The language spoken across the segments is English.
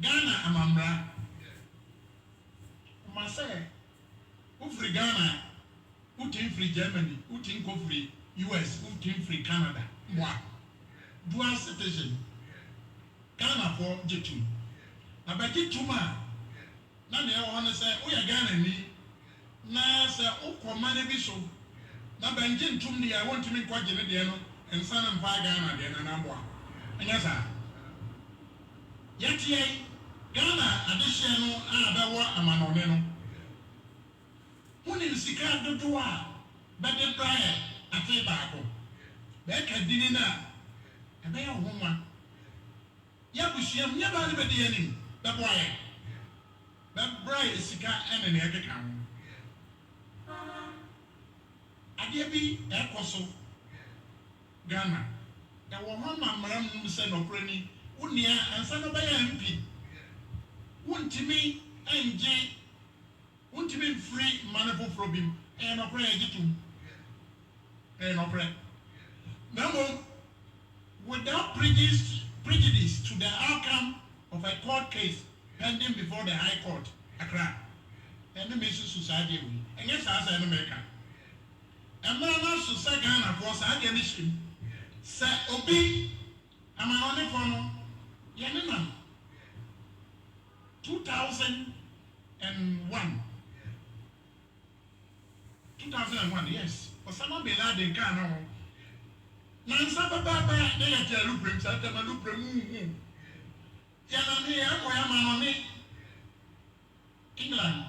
Ghana amambra. Say, free Ghana, utin free Germany, utin go free US, utin free Canada. Moi, dual citizen. Ghana for J2. Na ba J2 ma. Na ne want to say, "Oh, ya Ghana ni." Na say, "Oh, command bi so." Na ba nje ntum ni I want to me kwa gene de no. Ensa na mpa Ghana de na na boa. Anya sa. Yeti Ghana adehye no a ba wo amanone no. Woni sika dodo a ba de prae afi baako. Ba ka dini na e ba ya honwa. Ya busuam nya ba ne be de yanim. Ba boye. Ba brae sika ene ne ekeka ho. Ade bi ekoso Ghana. Da wo ho mamram se no krani. Unia ansa no ba ya MP. Wontimi enje wontimi free manifo problem e no pray egitum e no pray now without prejudice to the outcome of a court case pending before the High Court Accra and the Mission Society we and yes as in America and now so Ghana for sa dey mission say obi amanone for no yenena 2001, yes. Osama bin Laden can no. Nansa baba na ya tell luprem sa tell luprem. Ya na me ya ko ya manone. England,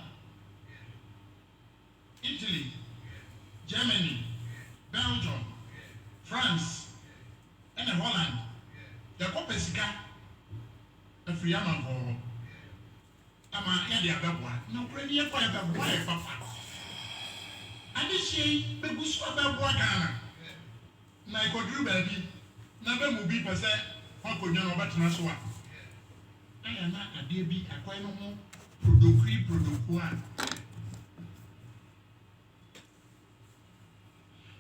Italy, Germany, Belgium, France, and Holland. The Copesika, the free man for. Ama ya dia beboa no krani ya kwa beboa e papa ade hye begusu beboa Ghana na ikoduru baabi na be mu bi pese akonwa no betena so a aya na ade bi akwan no ho produku a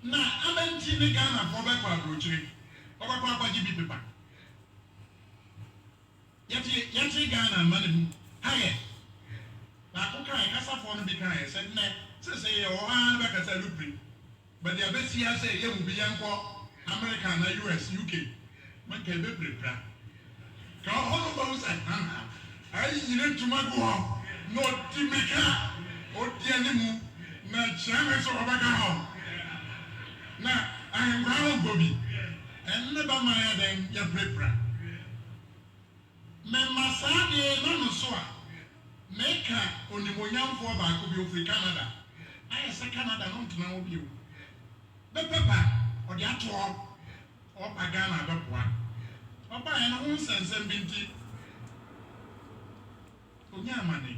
na abanti ne Ghana for be kwa brochire obakwa kwaji bi pepa yati Ghana manu Aye. Na ko kan kasa fo no bi kan said na say o ha ba kasa lupri. But the best here say ye mu bi yanko America na US UK. Man ka be prepare. Ka hono ba usa ha. Ai yire tuma go ho. No timika. O dia ni mu na chame so obaga ho. Na I ground gobi. En ne ba ma ya den ya prepare. Me masade na no so a meka onimonyamfo ba ko bi ofri Canada aye se Canada no ntena wo bi o be pepa o de ato o pagana be poa oba ye no ho sensem binti onya amane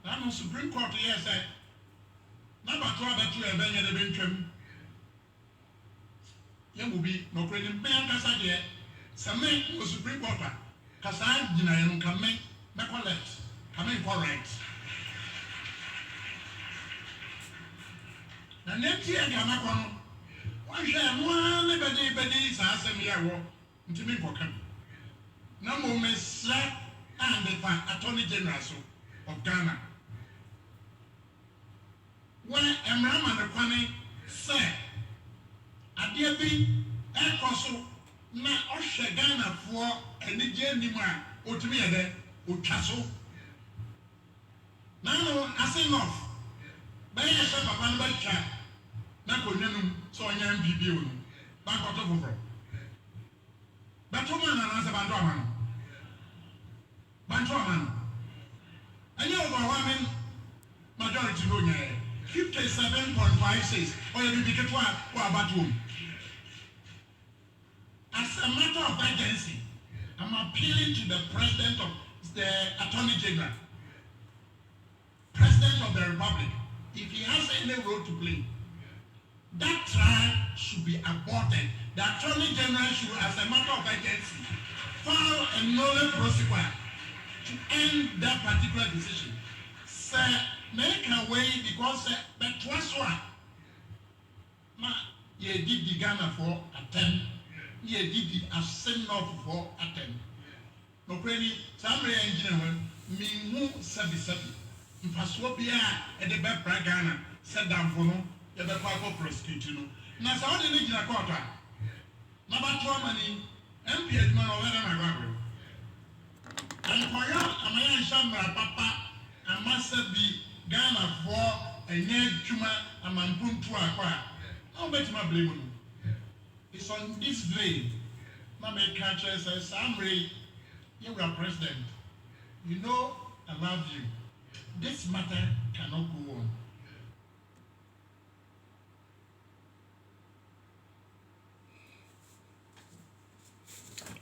na no Supreme Court ye say na ba to abetu e benye de bentwam ye mu bi no kredi me ankasa de se me o Supreme Court kasa gina ye no kan me collect kan me correct na neti e ga na kono wa hwe mo na bedi sa asem ye wo ntimi nkokam na mo mesra and the Attorney General of Ghana when emrama ne kwani say ade bi e koso na ohwe Ghana fo enije nimu a otumi ye de otwaso na no ase enough ba ye se papa no ba twa na konyanum so onya mbibi o no ba koto foforo ba to man na se ba ndo amano ba ndo amano anya overwhelming majority no nya 57.56 or you be get wa abatom. As a matter of urgency, I'm appealing to the President of the Attorney General, President of the Republic, if he has any role to play, that trial should be aborted. The Attorney General should, as a matter of urgency, file a nolle prosequi to end that particular decision. Sir, make a way because but what's what? Ma, ye did the Ghana for attempt. Ye did the ascend of for attempt. no kwani samre engine ho minhu sabi mfaso bia e de be pra Ghana se damfo no ye be kwa ko prosecute no na sa wode ne gina court a na ba to amani MP aduma no wera na gwa ankoya amaya nshamra papa amasabi Ghana for enye dwuma amampuntu akwa how bet my blame no it's on this blame na me catch say Samre you are president you know I love you this matter cannot go on.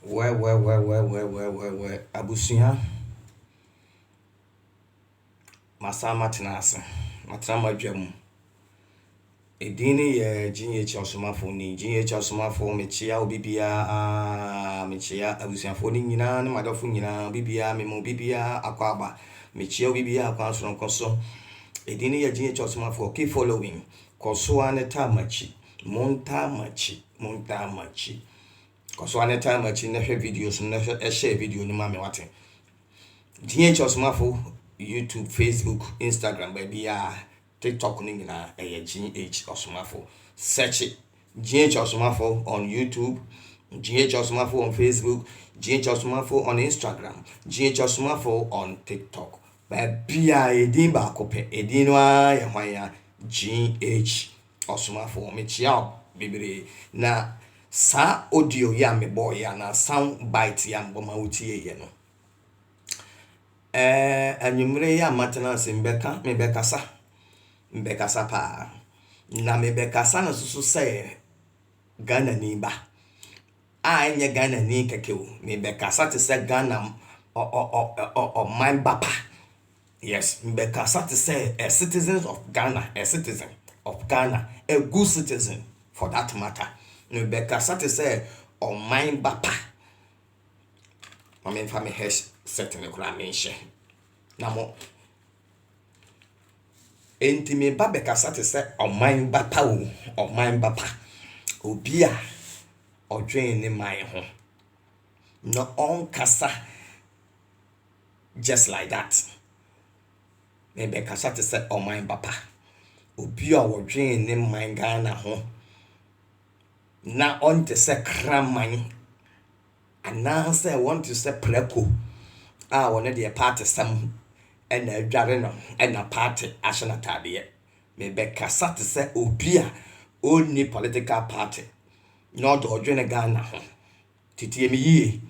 Well. Abusuya. Masama tenase. Matrama dwam. Edini ye GH osomafo ni GH osomafo mechia obibia mechia abusuafo ni nyina na madofo nyina bibia memo bibia akwaba mechia obibia akwanso nkoso edini ye GH osomafo keep following koso aneta machi monta machi koso aneta machi na hwe videos na share video ni ma me wate GH osomafo YouTube, Facebook, Instagram baby TikTok ni na GH Osomafo. Search it. GH Osomafo on YouTube, GH Osomafo on Facebook, GH Osomafo on Instagram, GH Osomafo on TikTok. Baby edin ba kope edin wa ye hwan ya GH Osomafo me chia bibire na sa audio ya me boy ya na sound bite ya mboma utie ye no. Anyumre ya maintenance mbekasa pa na mbekasa na susu se Ghana ni ba enye Ghana ni kekewo mbekasa te se Ghana o man bapa yes mbekasa te se a citizen of Ghana a good citizen for that matter mbekasa te se o man bapa mama mfa me hash setting kura menhye na mo enti me ba bekasa te se oman bapa obi a odwen ne man ho no on kasa just like that me bekasa te se oman bapa obi a odwen ne man Ghana ho na on te se kraman announce I want to say preko one of the party some and a jareno and a party ashana tadie me beka sat say obia only political party not the odwene Ghana ho titie me yie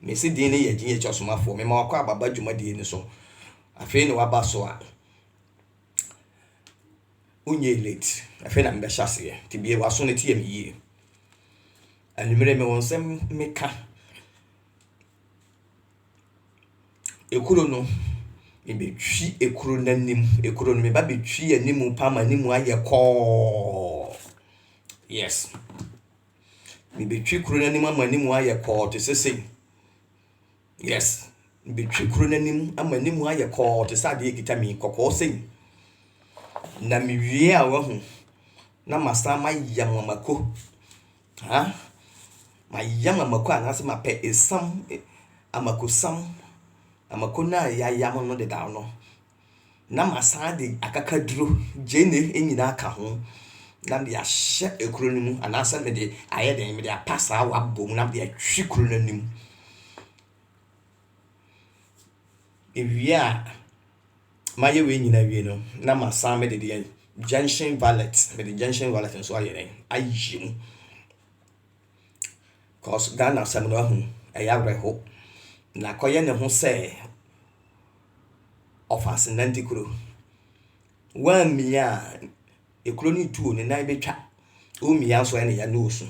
me se din ne ye GH Osomafo me ma kwa baba dwumadi ni so afei ne waba so a unye late afei na me hyase tibie waso ne tie me yie anumere me wonsem meka ekuro no ebetwi ekuro nanim ekuro no me ba betwi animu pa ma nimu aye ko yes me betwi ekuro nanim ama nimu aye ko to sese yes betwi ekuro nanim ama nimu aye ko to sade ekita mi kokko sen na me wie a wahu na masama yamamako ma yamamako anase ma pe esam amakosam amakona ya yam no de down no na masade akakaduro jene enyina aka ho na de ahye ekuro nimu anasa me de aye den me de apasa wa bom na de atwi kuro nanim ewia maye we nyina wie no na masa me de junction valet nso aye den ayim cause Ghana sam no hu ayawreho na koye ne ho se office nandikuro wa mia ekuro ni tuo ne nan betwa o mia so ene ya no osu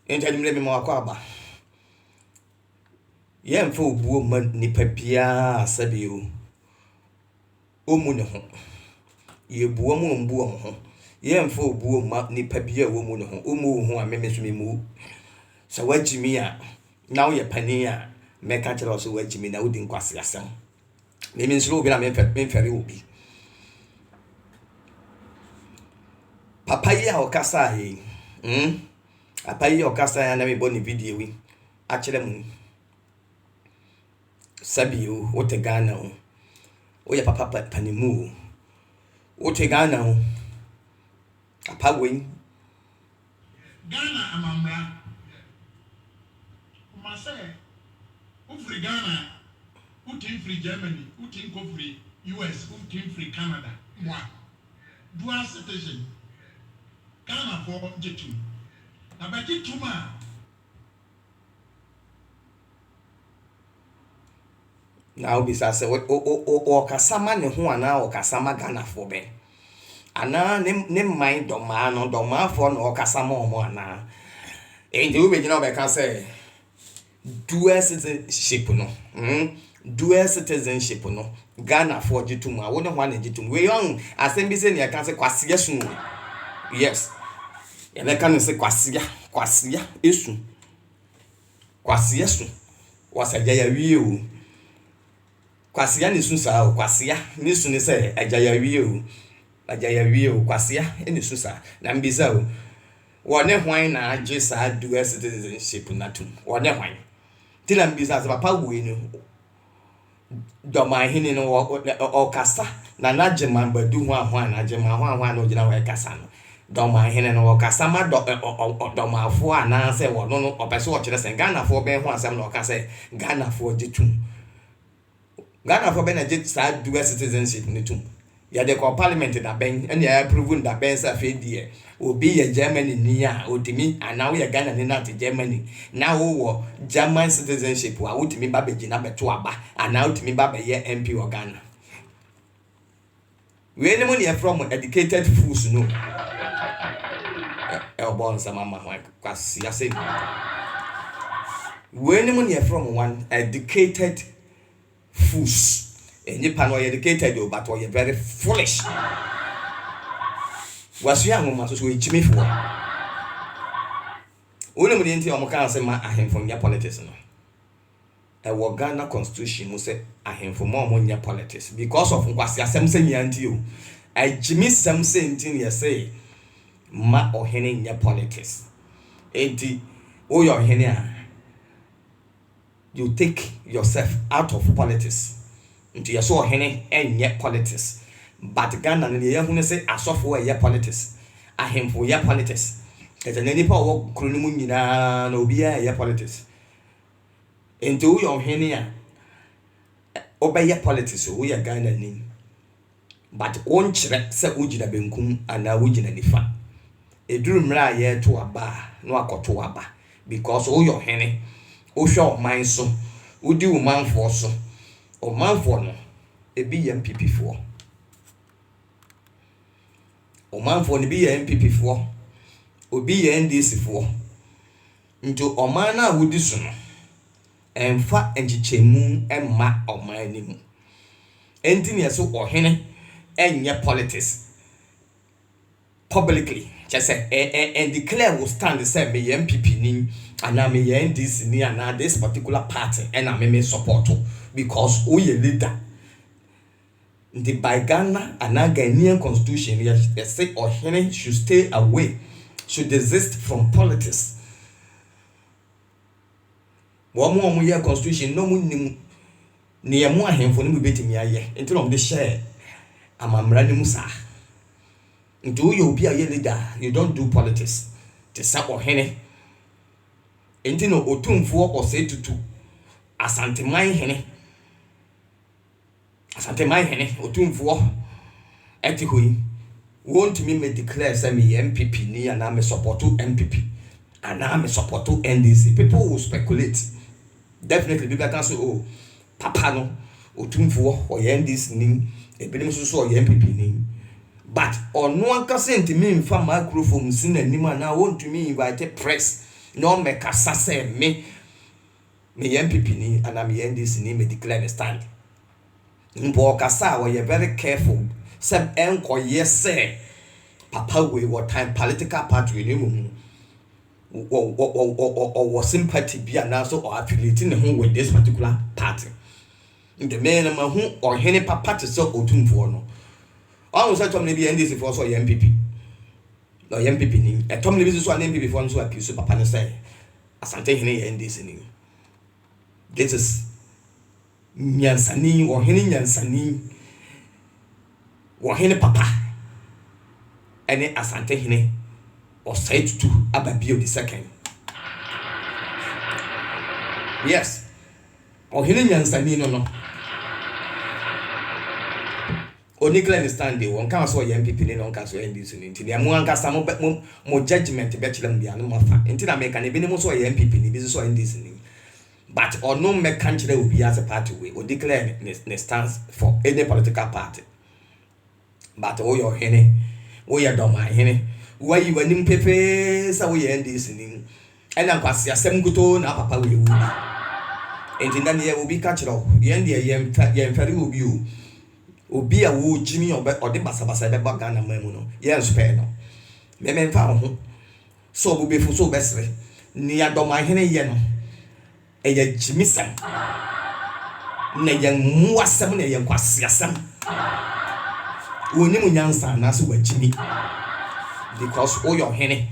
entadimle me ma akwa aba ye mfa obuo man nipa bia asabio omu ne ho ye buo mu mbuo ho ye mfa obuo ma nipa bia wo mu ne ho omu ho a memeso memu sa wajimi a na wo ye pani a meka kire so wajimi na wodi nkwase asem memi nsoro obi na memfere obi papa yi a okasa yi papa yi okasa ya na me boni video wi akyerɛ mu sabi o wote Ghana o woyɛ papa panimu o wote Ghana o apa wei Ghana amambra kuma say ufri Ghana utin free Germany utin ko free US utin free Canada moi dual citizen Ghana for jetu na ba jetu ma na obisa sɛ o kasama ne ho ana o kasama Ghana for ben ana ne man dɔmaa for na o kasama o ana enti wo begina obɛka sɛ dual citizenship no dual citizenship no Ghana for jitum a wo ne ho ana jitum we yon asɛm bi sɛ ne ka sɛ kwasia su yes ya ne ka no sɛ kwasia esu kwasia su wasagya ya wie o kwasia ne su saa o kwasia ne su ne sɛ agya ya wie o kwasia ne su saa na mbisa o wɔne hwan na agye saa dual citizenship na tum wɔne hwan ti na mbisa sɛ papa wei no Dormaahene no o kasa na nagye mambadu ho ahwan na agye ma ho na ogina wo kasa no Dormaahene no o kasa ma Dormaafo ana sɛ wɔno no opese wo kyerɛ sɛ Ghana fo bɛn ho asɛm na o ka sɛ Ghana fo gyetum Ghana fo bɛn na gye saa dual citizenship ne tum ya de ko parliament da bɛn ɛna ya approve da bɛn sɛ afɛ die obi yɛ Germany ni a otimi ana wo yɛ Ghana ni na te Germany na wo wo German citizenship a wotimi ba beji na beto aba ana wotimi ba be yɛ MP of Ghana we ne mo ne from educated fools no bon sama ma hwan kwasi ase we ne mo ne from one educated fools nipa no educated o but we very foolish wasu ya ngoma so echimefo wonu mu nti o kan se ma ahemfo nya politics no wo Ghana constitution mu se ahemfo ma o nya politics because of nkwasi asem se nya nti o ajimi sem se nti ne say ma ohene nya politics enti o your ohene a you take yourself out of politics nti yaso ohene enye politics but Ghana ne ye hu ne say asofo ye politics ahemfo ye politics ete ne nipa wo kronu mu nyina na obi ye politics enti wo yo hene a obeye politics wo ye Ghana ni but won kire say ugina benkum ana ugina nifa eduru mra ye to aba no akoto aba because wo yo hene wo hwe oman so udi omanfo so omanfo no ebi ye MPP fo omanfo ne bi yɛ MPP fo obi yɛ NDC fo nto oman na wodi so no emfa enchichemu emma oman ni mu enti ne so ohene enye politics publicly just say and declare will stand say me MPP ni ana me NDC ni ana this particular party and I me support because we a leader. The by Ghana and Ghanaian constitution, yes, say Ohene should stay away, should desist from politics. One more year constitution, no one near more him for me betting me until on the share. I'm running Musa. Do you be a leader? You don't do politics. The sap Ohene. Until no otum for or say to two. Asante my hene. Asante my hene otumfo eti hoyi won't me declare say me MPP ni and I support MPP and I support NDC. People will speculate. Definitely people can say oh papa no otumfo or NDC ni ebinim so or MPP ni but on one percent me mfa microphone sin anima na won't me invite press no make say me MPP ni and I NDC ni me declare the stand. Mpo kasa we very careful say enko yes papa we what time political party ni mu or sympathy be and so or affiliating home with this particular party in the man ma hu or hene papa to so otumfo no almost say tom na bi NDC for so MPP no MPP ni tom na bi so MPP for so appeal so papa no say asante hene NDC ni This is Nyansani or Henny Nyansani or Henny Papa. Any Asante Hene or said to Ababio the second. Yes. Or Henny Nyansani no. Only Glenn Stanley, one council young people in on council and this into the Amuanka some more judgment better than the animal. Until I make an even so young people in business or in this. But or no make country will be as a party way or declare a stance for any political party. But oh your henny, oh your Dormaahene, why you were in Pepe, so we end this in. And I pass your same good tone up papa will be. And in that year will be catched off. Yen dear yam ferry will be you. Obi a wo Jimmy or the Basabasa Bagana Memuno, yes, Peno. Memen found so will be for so bestly. Near Dormaahene Yeno. A Jimmy Sam. Nay young Muasam, a young Quasiasam. Unimu Yansa, Nasu Jimmy. Because all your henny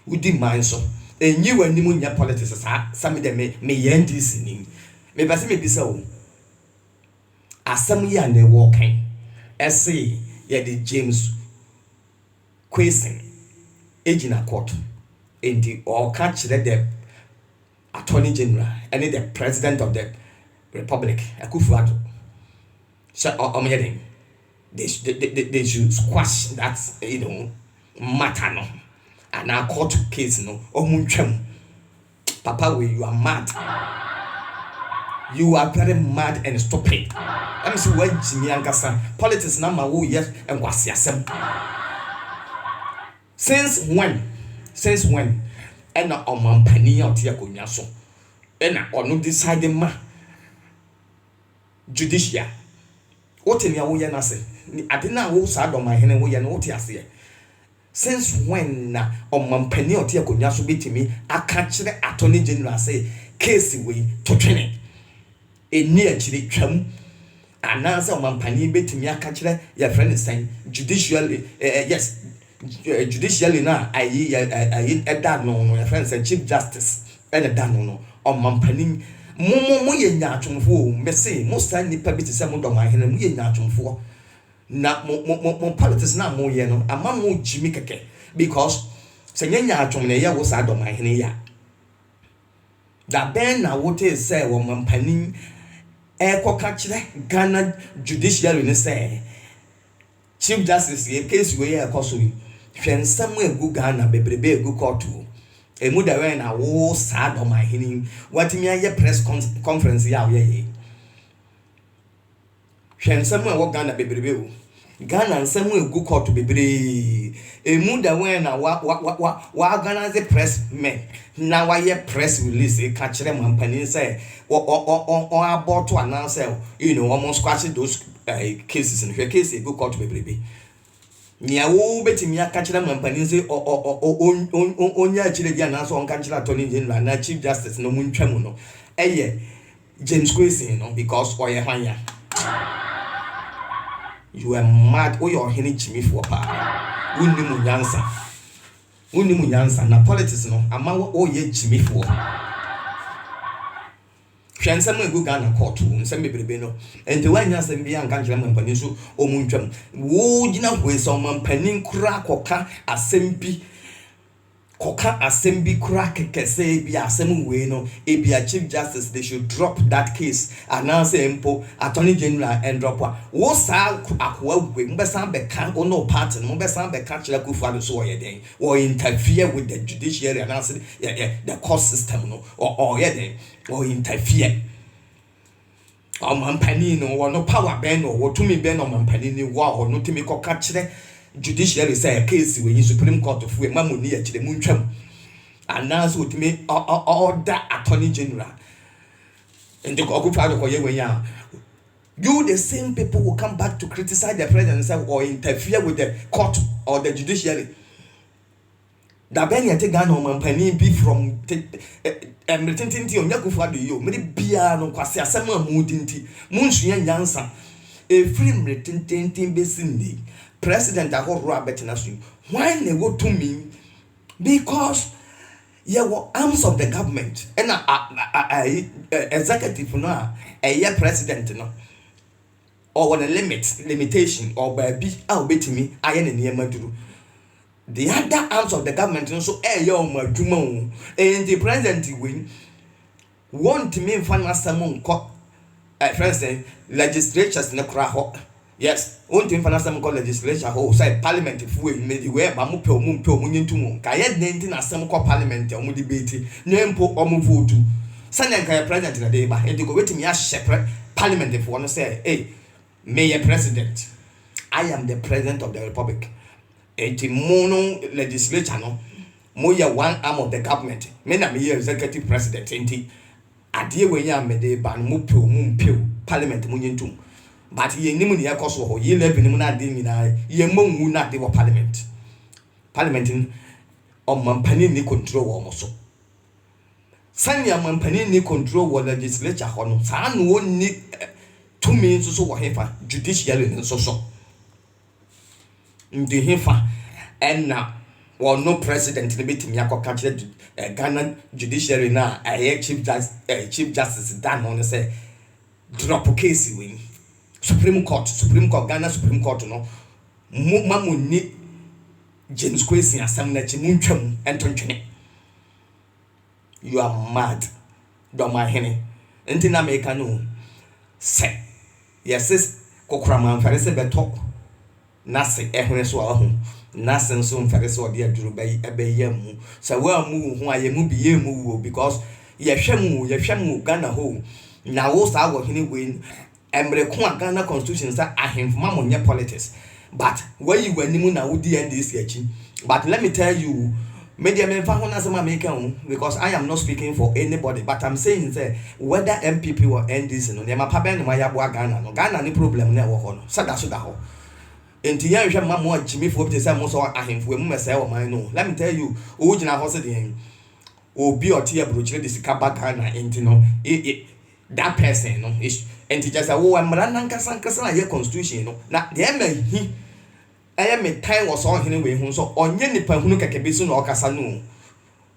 would demand so. And you and Nimunia politics, some of them may end this in. May be so. As some year they walking, essay, the James Quason, aging a court, in the or catch the Attorney General and the President of the Republic, Akufo-Addo. So, they should squash that, matter, no, and our court case, no, Papa, you are mad. You are very mad and stupid. I'm so well, Jimmy Ankasa. Politics now, my yes, and was yasem. Since when? And not on my penny out here, Kunyaso. And or no deciding ma judicial. What in your way, I say? I didn't know sad on my hand, we are not here. Since when on my penny out here, Kunyaso beat me, I catch the Attorney General say, case way to training. A near chili chum, and answer one penny bit me a catcher, your friend is saying judicially, yes, judicially now. I a dad no, your friends and Chief Justice, and a dad no, on my penny. Momo Yatum for, Messy, most tiny pebby to some of my hand, we yatum for. Not more politics now, more yellow, a man more Jimmy Kake, because Sanya Tumnea was out of my hand. That Ben now what is say, woman penny. Eko kachire Ghana judiciary ne say Chief Justice ye case we e koso yi hwen somewhere go Ghana bebrebe go court emu da we na wo sa Dormaahene watimi aye press conference ya ye hwen somewhere wo Ghana bebrebe Ghana nsemu go court bebre emu da we na wa organize press men na wa ye press release e kachire mampani say or about to announce, almost squashing those cases in her case, go court to baby. Nia wo betting me a catch them and panisi or on your chili announce on country attorney general and Chief Justice no moon tremono. James Quason, because or your you are mad or your henny chimney for pa. Unimu yansa na politics no, a man or ye chimney for. Some go Ghana court and some baby no. And the one has been young country and Panisu or Muncham. Would you know where some penning crack or car assembly Coca assembly crack say be a same way no. If be a Chief Justice, they should drop that case. Announce Empo, Attorney General and drop one. What's our way? Mbesan Bekan or no pattern, Mbesan Bekan Akufo-Addo so ye or interfere with the judiciary and answer the court system no or interfere. Or Mampani no no power ben or to me ben or Mampani war or no to me catch judiciary say a case when you Supreme Court of we mamu near to the moon announce with me order Attorney General and the Akufo-Addo when you the same people will come back to criticize the president or interfere with the court or the judiciary. That ben you take Ghana Mampani be from retenting on Akufo-Addo you many beer no kwasi asema mudinti munsuya nyansa a free retenting besindi president ahoro abetinasu why they go to me because Your arms of the government and executive no a president no or on a limitation or baby I'll bet me I am near Maduru. The other arms of the government also your Madumo and the president win want me final summon president legislatures in the crowd. Yes, one thing for some called legislature who say parliament if we made the way Bamupo Mumpo Munintum, Kayet Nentin as some call parliament or debate, Nempo or Mufutu. Send a president in a day, but and you go waiting me as separate parliament if you want to say, hey, Mayor President, I am the president of the republic. A mono legislature no moya one arm of the government. Mena me executive president, ain't Adia when ya made a ban mumpio parliament munintum. But ye nimu ni yakoso ho ye leve nimu na de nyina ye mongu na de wo parliament o mampani ni control wo moso sanya mampani ni control wo legislature ho no sa no woni tumi so wo hefa judiciary nso so ndi hefa enna wo no president ni betimi akoka kire Ghana judiciary na chief justice dan on say drop case we Supreme Court, Ghana Supreme Court no mamu ni James Kwesi asam na chimuncham entonchene. You are mad. Dormaahene. Enti na make no say. Yes, kokram amfare se beto. Na se ehwene so ahu. Na se nso mfare so de aduru ebeyam. Say we amu hu ayemu biye mu because yehwemu Ghana ho. Na wo sa wo hene we Emre kwa Ghana constitution say ahemfuma monye politics. But where you were nimu na wudi NDC achi. But let me tell you, media me fa ho na sama make because I am not speaking for anybody, but I'm saying say whether MPP or NDC no ne ma pa ben no ya bo Ghana no Ghana ni problem na wo ho no. Sada so da ho. Enti ya hwe ma mo agimi fo be say mo so ahemfu mu mese wo man no. Let me tell you, o gina ho se de obi otie abrochire de sika ba Ghana enti no that person no is and just a wo amra nankasa na ye constitution no na de ma hi me time was on hene we hu so onye nipa hunu kekebe so na okasa no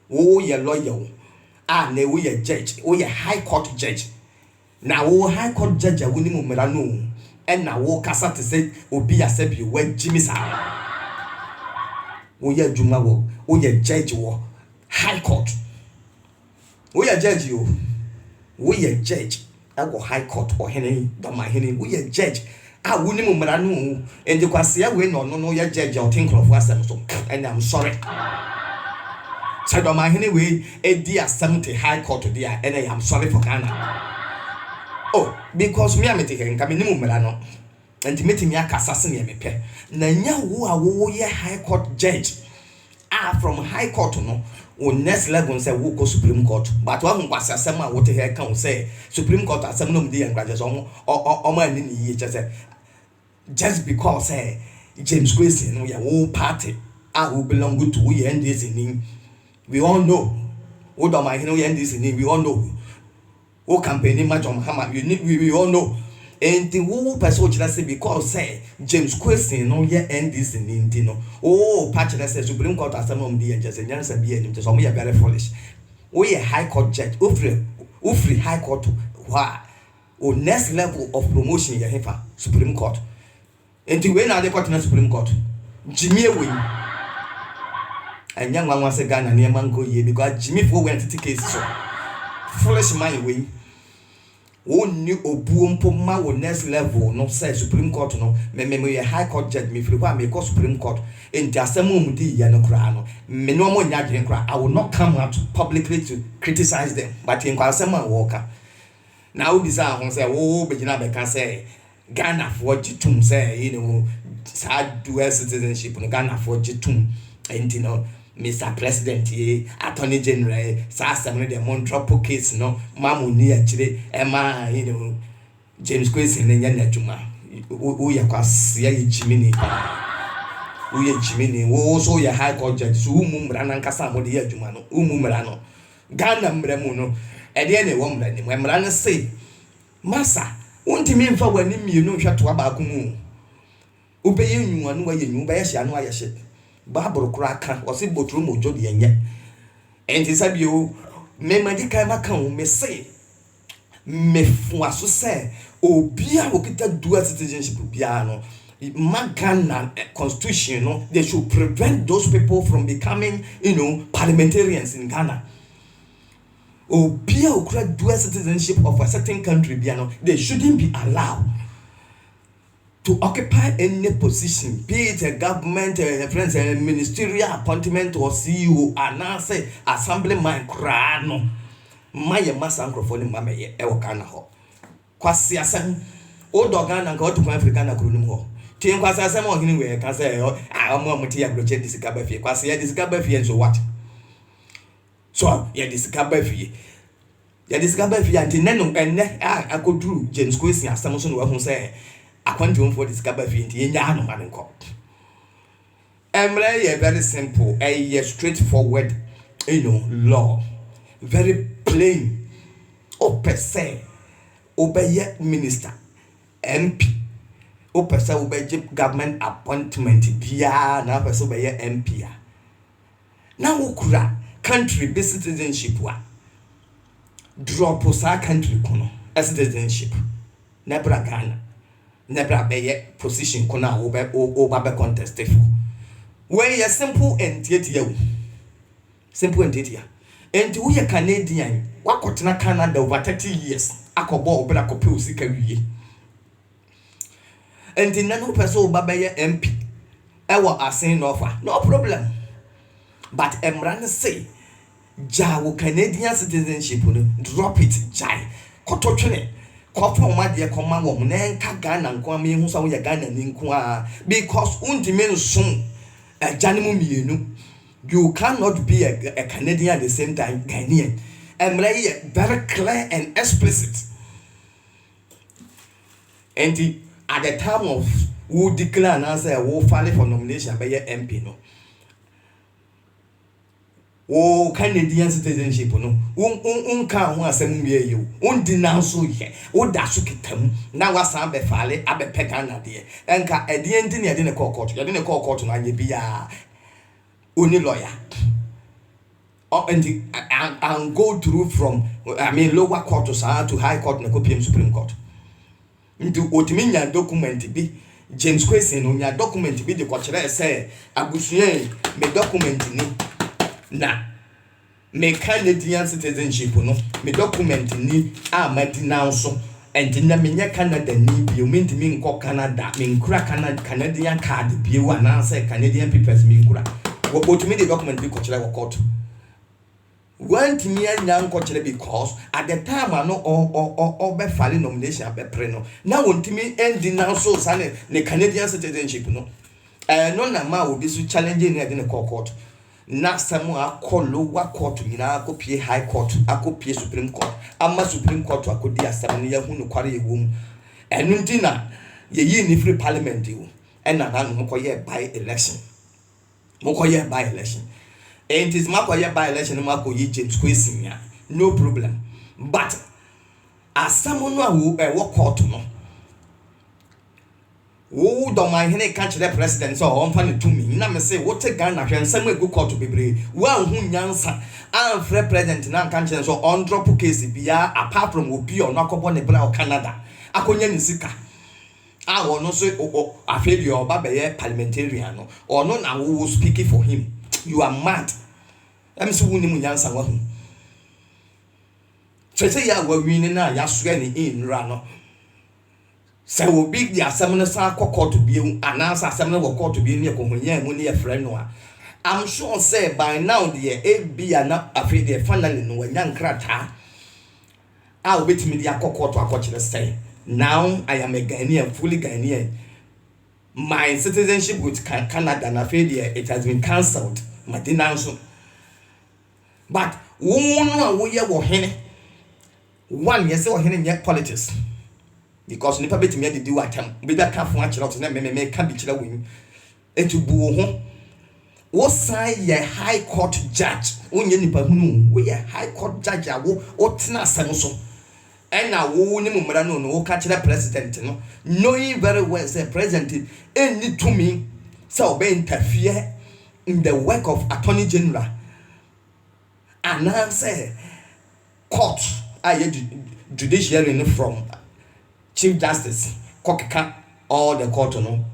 wo ye lawyer na wo ye judge wo ye high court judge na wo high court judge a woni mu mra no and na wo kasa te say obi asabi wo jimi sa wo ye adwuma wo ye judge wo high court wo ye judge yo we a judge I go high court or hene Dormaahene we a judge woni mu mra no and the kwase we no ya judge o think of asem so and I'm sorry so Dormaahene we e di asem to high court there and I'm sorry for Ghana oh because me am te hen ka me mu mra no and metimi akasa se ne mepe na nya wo ye high court judge from high court no on next level say we go Supreme Court but wa hunkwase asem a wote here kan say Supreme Court asem no mdi encourage o ma ni ye say just because James Kwesi no ya wo party who belong to we NDC ni we all know wo Dormaahene we NDC ni we all know wo campaign major Hama we all know and the whole person say because say James Kwesi no ye NDC ni no patch say Supreme Court asem no mdi enje say nyansa bi enim so mo ye very foolish we a high court judge ofri high court why o next level of promotion ye hefa Supreme Court and we na the court na Supreme Court Jimmy we and young one say Ghana near mango ye because Jimmy for went to case so foolish man we Only obuompo ma wo next level no say Supreme Court no me high court judge me free kwa me call Supreme Court enti asem omudi ya no kra no me no mo nya dwen kra I will not come out publicly to criticize them but in kwa asem a wo ka na wo bisa ho say wo begina be ka say Ghana for jitum say sa dual citizenship no Ghana for jitum enti no Mr. President ye Attorney General sa asem the Montreal case no mamu ni achire ema James Kwesi ne nya adwuma wo ya kwase ya Jimini wo ya Jimini wo so ya high court judge so umu mra na nkasa mo de ya adwuma no umu mra no Ghana mra mu no e de ne wo mra ne mo mra ne say masa wontimi mfa wani mienu hweto abaako mu ubeye nwuwa no wa ye nwu ba ya hia no wa ya hye Bible kura ka o se botru mojo de enye And he said, you me medical macam me say me fuaso say obia okita dual citizenship bia no Magana constitution, they should prevent those people from becoming, parliamentarians in Ghana. Or be a dual citizenship of a certain country, they shouldn't be allowed to occupy any position, be it a government, a ministerial appointment, or CEO, and now say assemblyman crano. My master microphone, mamma, Ghana ho. Kwasi asan, old Ghana go to African Grunum. Tim kwasa say mo hini we ka say mo amoti ya broche discover fie kwasa ya discover fie so what so ya discover fie anti nenu enne akoduru James Kwesi asam so no hu say akwanti won for discover fie anti enya no ma nko emre ye very simple straightforward law very plain per se obey minister MP o person will be government appointment bia na person be MP na ukura country be citizenship wa drop sa country kono citizenship na bra Ghana na bra be position kono a be contest for where you simple and yet simple and yet enti we Canadian wakotena Canada over 30 years akobo obra kope usika wie. And in no person babaya MP, I was saying offer, no problem. But Emran say, Jawo Canadian citizenship, drop it, Jai. Kotochene, Kofa Madia Command woman, and Kagan and Kwame, who saw your Ghana in Kwa, because untimen soon, a Janimum, you cannot be a Canadian at the same time, Ghanaian. Emra very clear and explicit. And at the time of who declare and answer who file for nomination by your MP no. Oh Canadian citizenship no. Kan ho asem wie you. Denounce ye. Dasu kitam. Na wasan be file abe peka na de. Enka ede enti ne ade ne call court. Ade ne call court no anye bia. Only lawyer. And go through from lower court to high court na go Supreme Court. Ndu otiminya document bi James Kwesi no nya document bi de kwakere say abusuen me document ni na me Canadian citizenship no me document ni amadina so enti na me nya Canada ni bi o mentimi nko Canada me nkura Canadian card bi wa na say Canadian papers me nkura wo otimi de document bi kwakere wo court want me and culture because at the time I know or be filing nomination be pre no now want me and denounce so sane the Canadian citizenship no no na ma will be so challenging in the court na some a call lower court nyina akopie high court akopie Supreme Court ama Supreme Court akodi asam ne yahu no kware ewom enu ntina ye yi ni free parliament you and na no mokoye by election and it is makoye by election makoye James Kwesi no problem but as someone who work court no wo Dormaahene catch the president so on fan to me na me say what Ghana hwen some go court bebre wa hu nyansa an free president na catch so on drop case bia apart from obi on akobo ne bra Canada akonya ni sika no so afedi oba be parliamentarian no or no na wo speaking for him. You are mad. I'm so winning Yansa. Say ya were winning now, ya swearing in Rano. So will be the assembly court to be an answer assembly will court to be near Comunia, money a friend. I'm sure say by now the AB are not afraid they're finally no young crata. I'll wait me the court to a coach say. Now I am a Ghanaian, fully Ghanaian. My citizenship with Canada and Australia, it has been cancelled. My denouncement. But one yes or yet politics. Because nipa beti me do atam. Be that can for actually to me can be chila win. And to boo what say ye high court judge? Onye nipa hunu we a high court judge awo otina samuso. And now woni mumra no catch the president no knowing very well say president any to me so be interfere in the work of attorney general now say court judiciary from Chief Justice Kokika all the court no.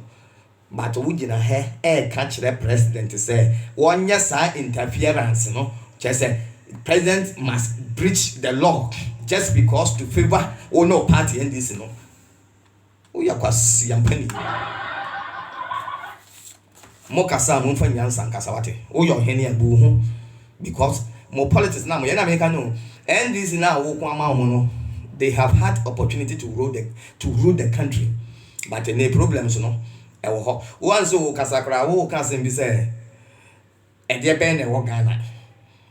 But we didn't have catch the president to say 1 year interference, no. Just say president must breach the law just because to favor or no party in this, no. We are quite young. Mokasa mumfa nyansa nkasawate oyo hene abu because more politics now you make no and this now no they have had opportunity to rule the country but any problems no e wo ho once o kasakra wo kan be say e de ben e wo Ghana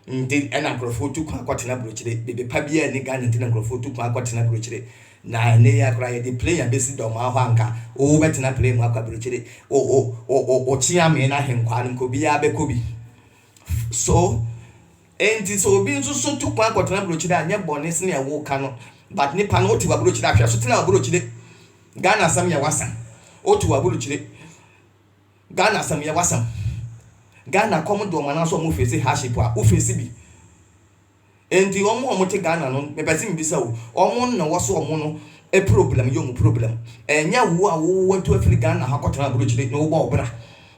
ndi ena nkrofo tu kwa kwatena brochire bebe pa bia ni Ghana ndi nkrofo tu kwa kwatena brochire na ne ya kra ye the player besi Dormaahene anka o betena play mu akwa brochire o chia me na henkwa nko bia be kobi so enti so obi nso so tu kwa kwatena brochire anya bonus ne wo ka no but ni pa no ti wa brochire ahwa so tena wa brochire Ghana sam ya wasan o tu wa brochire Ghana sam ya wasan Ghana come do man so mo face hardship a o face bi enti omo te Ghana no me pese me bisa o omo na wo so omo no e problem yo mu problem enya wo a wo to afri Ghana ha kwotara brochire no wo obra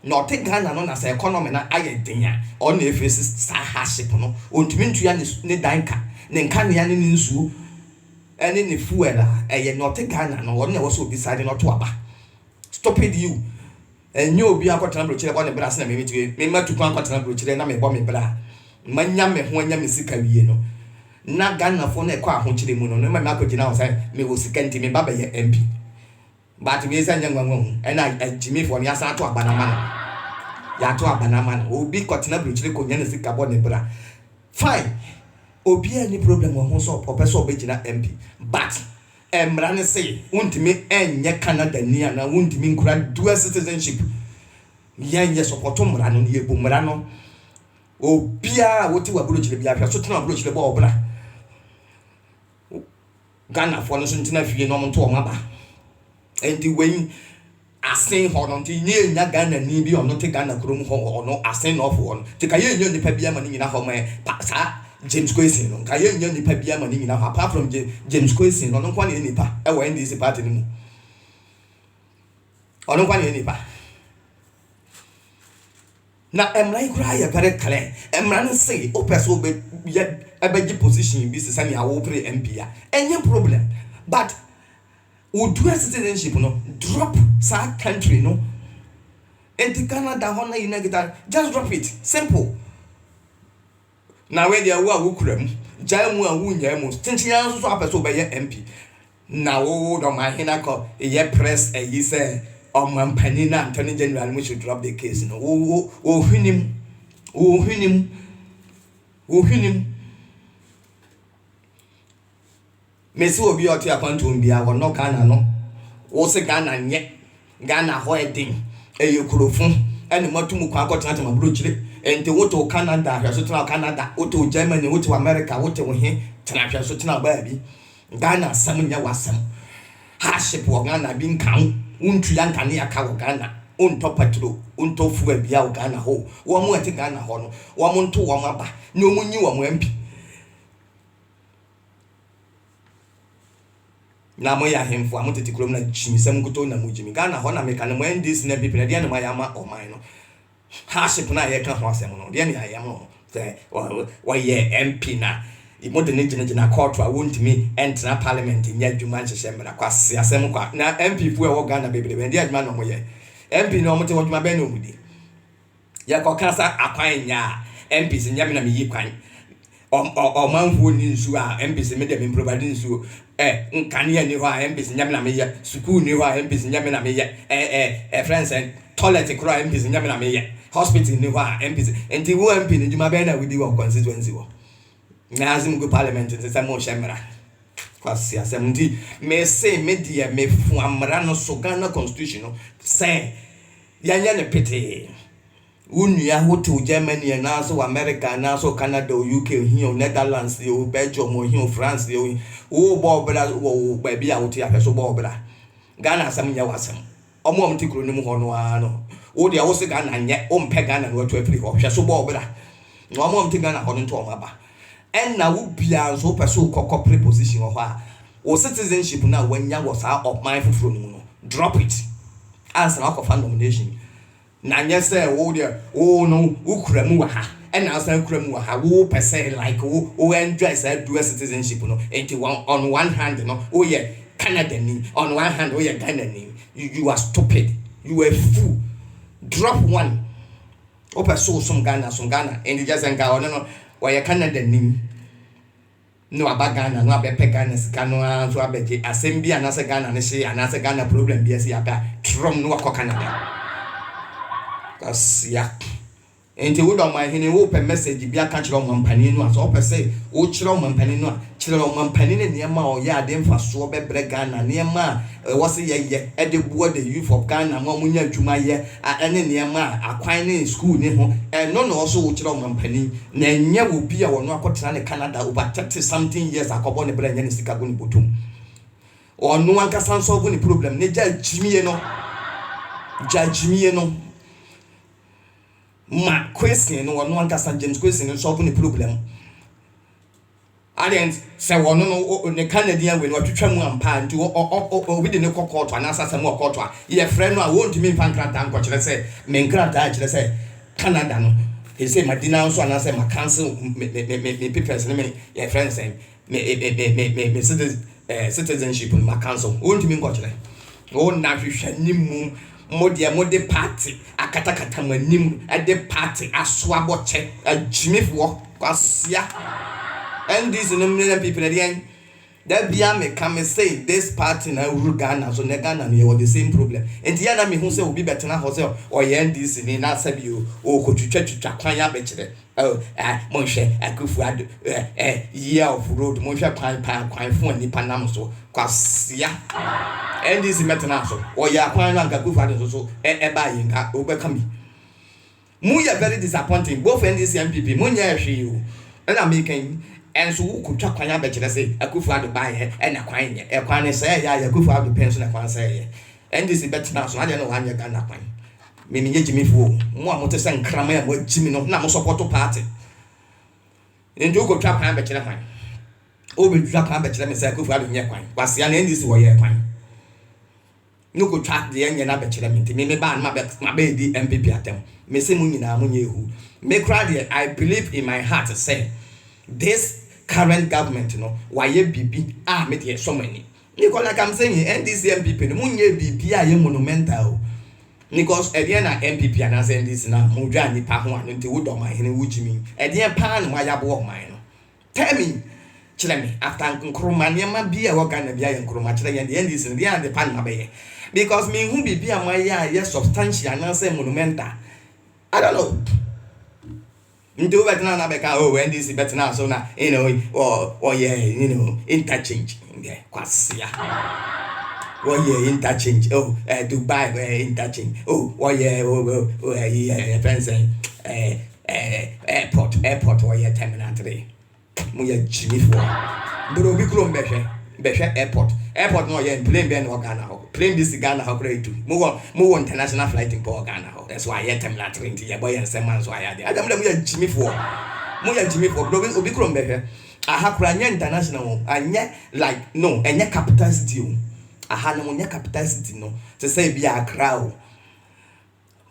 na o te Ghana no na say economy na aye denya o na face sa hardship no ontumi ntua ne danka ne nka ne ya ne nsuo ene ne fuel a eye na o te Ghana no wo na wo so decide not to aba stupid you enyo obi akwatana brochire bo ne bra se na me metie me matu kwa akwatana brochire na me bo me bra manya me ho anya me sika wie no na Ghana fo na ekwa ahochire mu no no me akogina ho sai me wo sika nti me baba ye MP but me say nyangwa ngwa ena Jimmy fo ne asa to abanama no ya to abanama no obi kwatana brochire ko nya ne sika bo ne bra fine obi any problem wo so opeso obegina MP but emrane say untimi enye Canada ni ana untimi nkura dual citizenship yenye support mrano ni ebu mrano obia woti wa brochire bia hwa so tena brochire bo obra Ghana for no so ntina fie no mto omaba enti wen asen ho no nti nye nya Ghana ni bi ono te Ghana krom ho ono asen no fo ono te ka ye nya nipa bia ma ni nyina ho ma sa James Kwesi no ka ye nya nipa bia ma ni nyina ho apart from James Kwesi no kwa ne nipa e wa NDC party ni mu ono kwa ne nipa na emrai kura ya very clear emran say o person be ebeji position bi se sani awo pre MP a any problem but we do citizenship no drop sa country no enti Canada hona ina gita just drop it simple na we dia wo awukuram jamu a wunya mu tintia so a person be MP na wo Dormaahene ko ye press e yi say Oman panina Attorney General we should drop the case no o hwinim mesi obi oti akwantum bia wo no Ghana no wo se Ghana nye Ghana ho edin eyekurofun ene matum kwa akotana ma brochire ente woto Canada hwa so tena Canada woto Germany woto America woto he tena hwa so tena ba bi Ghana sam nya wasam hardship wo Ghana bi nkan untu yanka ne aka wo Ghana unto patro unto fuwa bia wo Ghana ho wo mu ate Ghana ho no wo mu nto wo maba ne omunyi wo mu MP na mo ya hemfo amotete krom na chimisem kuto na mujimi Ghana ho na meka ne mo NDC na people de ne ma yama Oman no hardship na ye ka ho asem no de ne ayama no say wo ye MP na imode ne jina court wa wontimi enter parliament nya dwuma nhyehyɛ mra kwase asem kwa na MP fu e wo Ghana bebrebe ndi adwuma no mo ye MP no mo te wodwuma be no mudi ya ko kasa akwan nya MP se nya me na me yi kwan o manfo ni nsu a MP se me de me provide nsu nkane ani ho a MP se nya me na me ye school ni ho a MP se nya me na me ye friends and toilet kro MP se nya me na me ye hospital ni ho a MP se enti wo MP ni dwuma be na we di wo constituency wo na azim go parliament se mo shemra kwasi asem ndi me say media me fu amra no so Ghana constitution no say yanya ne pete unua hotel Germany na so America na so Canada UK here Netherlands yo Belgium here France yo wo bobra wo ba bia wo ti afeso bobra Ghana asem nya wasem omo am ti kro nim ho no ano wo dia wo se Ghana nye o mpe Ghana no to afri ho hwe so bobra no omo am ti Ghana ho no to omaba and now will be an so pursue corporate position of her or citizenship now when you was out of my phone. Drop it as an alcohol nomination. Now, yes, sir, oh, dear, oh no, Ukramuha, and now say Ukramuha, who per se like who enjoys dual citizenship, into on one hand, oh, yeah, Canadian, on one hand, oh, yeah, Ghanaian. You are stupid, you are a fool. Drop one. Open so some Ghana, and you just go no, why you Canadian name. No about Ghana, no about Ghana, Ghana, so I bet you, assembly and as a Ghana, and say, and as a Ghana problem, be as about Trump, no Canada. Because, yeah. Enti wo do man hene wo pe message bia ka kire omampani no aso pe say wo kire omampani no a kire omampani ne niam a oya ade mfaso bebre Ghana niam a wo se ye e de buo the youth of Ghana mo munya adwuma ye ene niam a akwan ne school ne ho no no so wo kire omampani na nya wo bia wo no akotena ne Canada over 30 something years akobo ne bra nya ne sika go ne botum onu anka san solve ne problem ne ja jimiye no ma question no one understand James question solve the problem. And say one no ne Canadian we no twetwa mu ampa nti o bi de ne court and answer mu court a ye friend no a won timi fan krata nko kire say men krata kire say Canada no he say madina so and answer ma cancel me papers ne me ye friend say me citizenship ma cancel won timi nko kire o na hwehwa nimu mode party akatakata manim ade party aswaboche ajimifo kwasia and these million people at the end that be me come say this party na Ghana so ne Ghana me the same problem and the other me who say will be better na hose or this ni na sabi o ko twetwa kwan ya bekire monhwe akufuado year of road monhwe kwan fon ni panam so kwasia and this metana so or ya kwan na akufuado so ba yinka obeka mi mu ya very disappointing both NDC MPP munya hwe you and I'm making and so who could track Kwanya Betcher say, I could find the buy and a quine, a quine say, I could find the pension, a quine say, and this is better now, so I don't know why you're gonna quine. Maybe Jimmy Fool, more motor send Kramer with Jimmy, no support to party. And you go trap Ham Betcher quine. Oh, we trap Ham Betcher, and say, I could find the quine. What's the end this way, quine? No go track the end and Betcher, me ban my baby MPP at them. Missing Munina Munyehu. Make cry, I believe in my heart to say, this current government why BB me there so many because like I'm saying NDC MPP no munye BB aye monumental because na MPP and as NDC na mudwa ni pa ho anu nti wo Dormaahene wujimi pa no ya bo man no tell me kire me after nkroma niam bia wo Ghana bia ye nkroma kire ye NDC no bia de pa no be because me hu BB amaya ye substantial na say monumental I don't know. Do better now, when this is better now, so now, or yeah, interchange. Yeah, quasia. Oh, yeah, interchange. Oh, Dubai, interchange. Oh, yeah, friends, airport, or yeah, terminal 3. Muya Jimmy for. Bro, we grown better. Airport no yeah plane ben Ghana plane this Ghana how great to move international flight in Ghana that's why I terminal 20 yeah boy and some man so I had Adam Jimmy for bro obi krom be aha kra nya international anya like no anya capital city aha no nya capital city no to say be Accra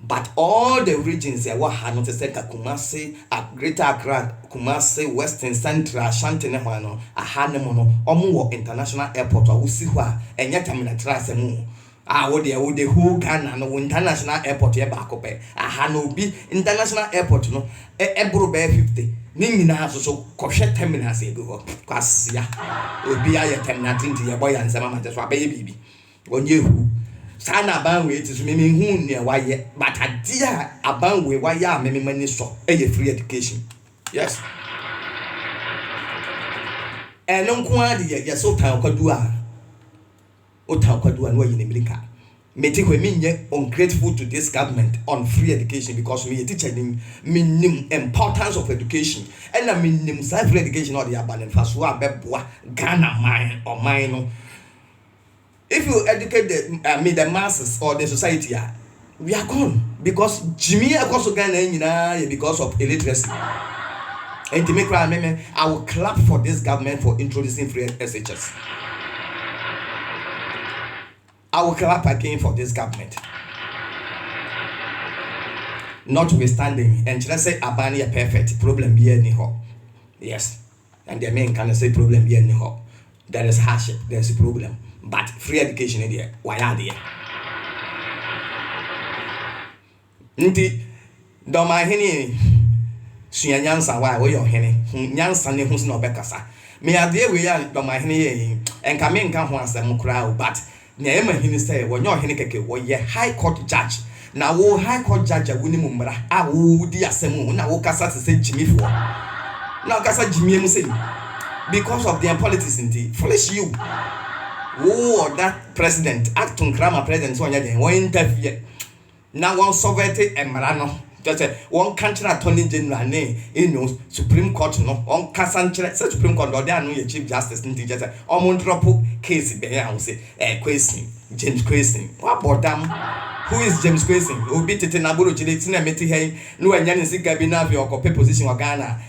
but all the regions there were not to say Kumasi, Greater Accra, Kumasi, Western Central, Ashanti ne hwano aha ne mo no omo international airport a wusi hwa enya terminal trace mu wo de whole Ghana no international airport ye ba kope aha no bi international airport no ebro be 50 ni nyina so kohwe terminal se go kwasia obi aye terminal 20 ye boy ansama ma so abaye bibi onye hu sana banwe it is me hu ne waye but adia abanwe waye a me mani so free education yes eno nko ade ye so tan kwadu a o tan kwadu a no yi ne milika meti kwe minye ungrateful to this government on free education because me teacher nim importance of education and I nim free education or the abandon faso abeboa Ghana man or mine no. If you educate the masses or the society, we are gone because Jimmy also Ghana because of illiteracy. And to make cry, I will clap for this government for introducing free SHS. I will clap again for this government. Notwithstanding, and let's say Abani perfect problem be anyhow. Yes, and the men can say problem be anyhow. There is hardship, there's a problem, but free education in there. Why are they? Nti Dormaahene sua nyansa wa wo yo hene nyansa ne hu no bekasa me ade we ya Dormaahene ye enka me nka ho asem kura but na ema hini say wo nyo hene keke wo ye high court judge na wo high court judge woni mu mra a wo di asem na wo kasa se jimifo na kasa jimie say because of their politics indeed foolish you wo that president acting krama president so nya den wo interfere na one sovereignty emra no just one country attorney general ne Supreme Court no on kasanchire say Supreme Court do dey anu ye chief justice nti just omon drop case be here say question James Question what bodam who is James Question obi tete na boro jile tina meti hey no anya ne sika bi na fi okope position wa Ghana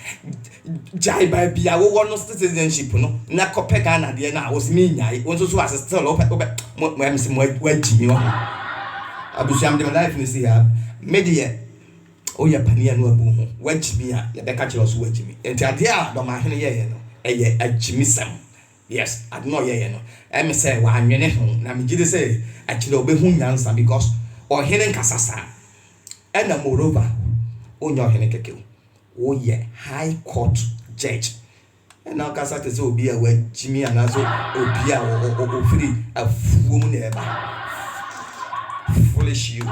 jai ba bia wo no citizenship no na kope Ghana de na wo simi nyai won so assist still ope mo MC mo wajimi wo abusiam de life ni see ha media oya pania no abu ho wajimi a ye beka kire so wajimi enti ade a Dormaahene ye no eye ajimisam yes ade no ye no em say wa anwene ho na me gide say akire obehu nyansa because ohene nkasasa and moreover onye ohene keke o ye high court judge and now kasa te say obi a wajimi anazo obi a o free afuom na eba foolish you